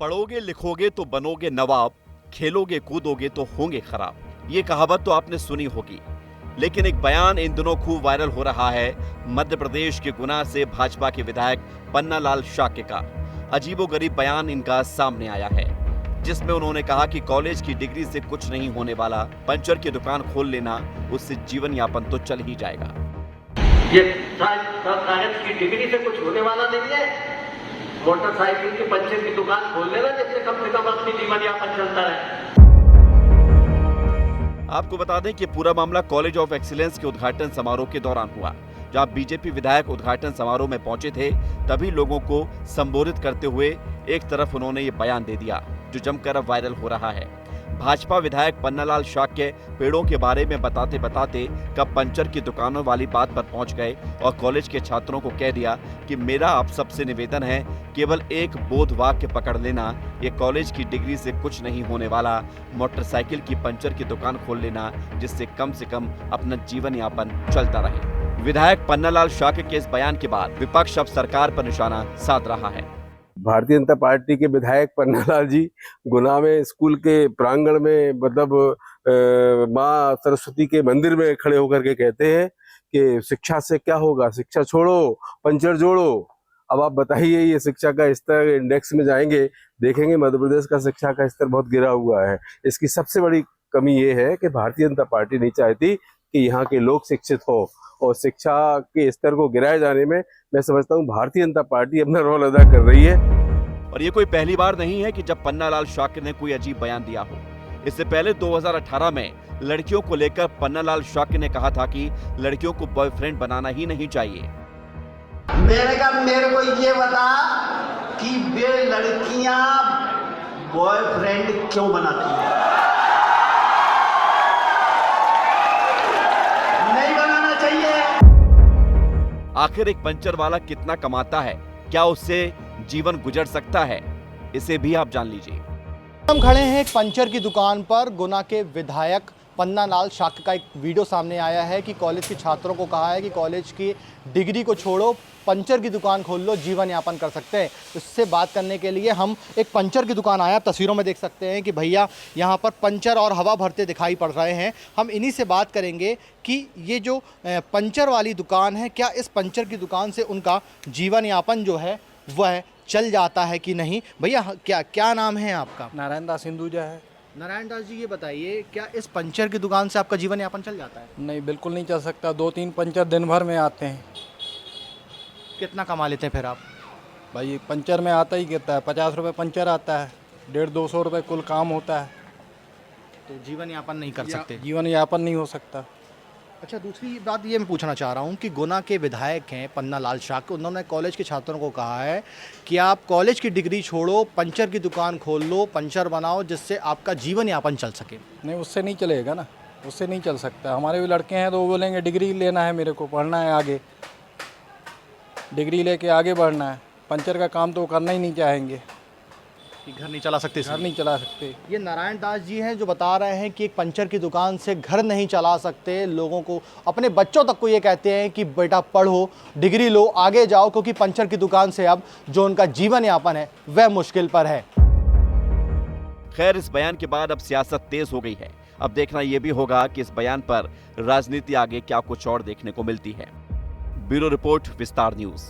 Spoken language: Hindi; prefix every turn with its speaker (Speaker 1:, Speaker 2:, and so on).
Speaker 1: पढ़ोगे लिखोगे तो बनोगे नवाब, खेलोगे कूदोगे तो होंगे खराब। ये कहावत तो आपने सुनी होगी, लेकिन एक बयान इन दिनों खूब वायरल हो रहा है मध्य प्रदेश के गुना से भाजपा के विधायक पन्नालाल शाक्य का। अजीबोगरीब बयान इनका सामने आया है, जिसमें उन्होंने कहा कि कॉलेज की डिग्री से कुछ नहीं होने वाला, पंचर की दुकान खोल लेना, उससे जीवन यापन तो चल ही जाएगा।
Speaker 2: ये कागज की डिग्री से कुछ होने वाला नहीं है। मोटरसाइकिल की पंचर की दुकान खोल लेना, जिससे कम से कम अपनी जीवन यापन चलता रहे।
Speaker 1: आपको बता दें कि पूरा मामला कॉलेज ऑफ एक्सीलेंस के उद्घाटन समारोह के दौरान हुआ। जहां बीजेपी विधायक उद्घाटन समारोह में पहुंचे थे, तभी लोगों को संबोधित करते हुए एक तरफ उन्होंने ये बयान दे दिया, जो जमकर अब वायरल हो रहा है। भाजपा विधायक पन्नालाल शाक्य पेड़ों के बारे में बताते बताते कब पंचर की दुकानों वाली बात पर पहुंच गए और कॉलेज के छात्रों को कह दिया कि मेरा आप सबसे निवेदन है, केवल एक बोध वाक्य पकड़ लेना, ये कॉलेज की डिग्री से कुछ नहीं होने वाला, मोटरसाइकिल की पंचर की दुकान खोल लेना, जिससे कम से कम अपना जीवन यापन चलता रहे। विधायक पन्नालाल शाक्य के इस बयान के बाद विपक्ष अब सरकार पर निशाना साध रहा है।
Speaker 3: भारतीय जनता पार्टी के विधायक पन्नालाल जी गुना में स्कूल के प्रांगण में मतलब माँ सरस्वती के मंदिर में खड़े होकर के कहते हैं कि शिक्षा से क्या होगा, शिक्षा छोड़ो पंचर जोड़ो। अब आप बताइए, ये शिक्षा का स्तर इंडेक्स में जाएंगे, देखेंगे मध्य प्रदेश का शिक्षा का स्तर बहुत गिरा हुआ है। इसकी सबसे बड़ी कमी ये है कि भारतीय जनता पार्टी नहीं चाहती कि यहाँ के लोग शिक्षित हो, और शिक्षा के स्तर को गिराए जाने में मैं समझता हूँ भारतीय जनता पार्टी अपना रोल अदा कर रही है।
Speaker 1: और ये कोई पहली बार नहीं है कि जब पन्नालाल शाक्य ने कोई अजीब बयान दिया हो। इससे पहले 2018 में लड़कियों को लेकर पन्नालाल शाक्य ने कहा था कि लड़कियों को बॉयफ्रेंड बनाना ही नहीं चाहिए।
Speaker 2: मेरे को ये बता कि वे लड़कियां बॉयफ्रेंड क्यों बनाती हैं? नहीं बनाना चाहिए।
Speaker 1: आखिर एक पंचर वाला कितना कमाता है, क्या उससे जीवन गुजर सकता है, इसे भी आप जान लीजिए।
Speaker 4: हम खड़े हैं एक पंचर की दुकान पर। गुना के विधायक पन्नालाल शाक्य का एक वीडियो सामने आया है कि कॉलेज के छात्रों को कहा है कि कॉलेज की डिग्री को छोड़ो, पंचर की दुकान खोल लो, जीवन यापन कर सकते हैं। इससे बात करने के लिए हम एक पंचर की दुकान आया। तस्वीरों में देख सकते हैं कि भैया यहाँ पर पंचर और हवा भरते दिखाई पड़ रहे हैं। हम इन्हीं से बात करेंगे कि ये जो पंचर वाली दुकान है, क्या इस पंचर की दुकान से उनका जीवन यापन जो है वह चल जाता है कि नहीं। भैया क्या नाम है आपका?
Speaker 5: नारायण दास हिंदुजा है।
Speaker 4: नारायण दास जी, ये बताइए, क्या इस पंचर की दुकान से आपका जीवन यापन चल जाता है?
Speaker 5: नहीं, बिल्कुल नहीं चल सकता। 2-3 पंचर दिन भर में आते हैं।
Speaker 4: कितना कमा लेते हैं फिर आप?
Speaker 5: भाई पंचर में आता ही कितना है, 50 रुपये पंचर आता है, 150-200 रुपये कुल काम होता है।
Speaker 4: तो जीवन यापन नहीं कर सकते?
Speaker 5: जीवन यापन नहीं हो सकता।
Speaker 4: अच्छा, दूसरी बात ये मैं पूछना चाह रहा हूँ कि गुना के विधायक हैं पन्नालाल शाक्य, उन्होंने कॉलेज के छात्रों को कहा है कि आप कॉलेज की डिग्री छोड़ो, पंचर की दुकान खोल लो, पंचर बनाओ, जिससे आपका जीवन यापन चल सके।
Speaker 5: नहीं, उससे नहीं चलेगा ना, उससे नहीं चल सकता। हमारे भी लड़के हैं तो वो बोलेंगे डिग्री लेना है, मेरे को पढ़ना है, आगे डिग्री लेके आगे बढ़ना है। पंचर का काम तो करना ही नहीं चाहेंगे
Speaker 4: कि घर नहीं चला सकते।
Speaker 5: घर नहीं चला सकते।
Speaker 4: ये नारायण दास जी हैं जो बता रहे हैं कि एक पंचर की दुकान से घर नहीं चला सकते। लोगों को, अपने बच्चों तक को ये कहते हैं कि बेटा पढ़ो, डिग्री लो, आगे जाओ, क्योंकि पंचर की दुकान से अब जो उनका जीवन यापन है वह मुश्किल पर है।
Speaker 1: खैर, इस बयान के बाद अब सियासत तेज हो गई है। अब देखना यह भी होगा कि इस बयान पर राजनीति आगे क्या कुछ और देखने को मिलती है। ब्यूरो रिपोर्ट, विस्तार न्यूज।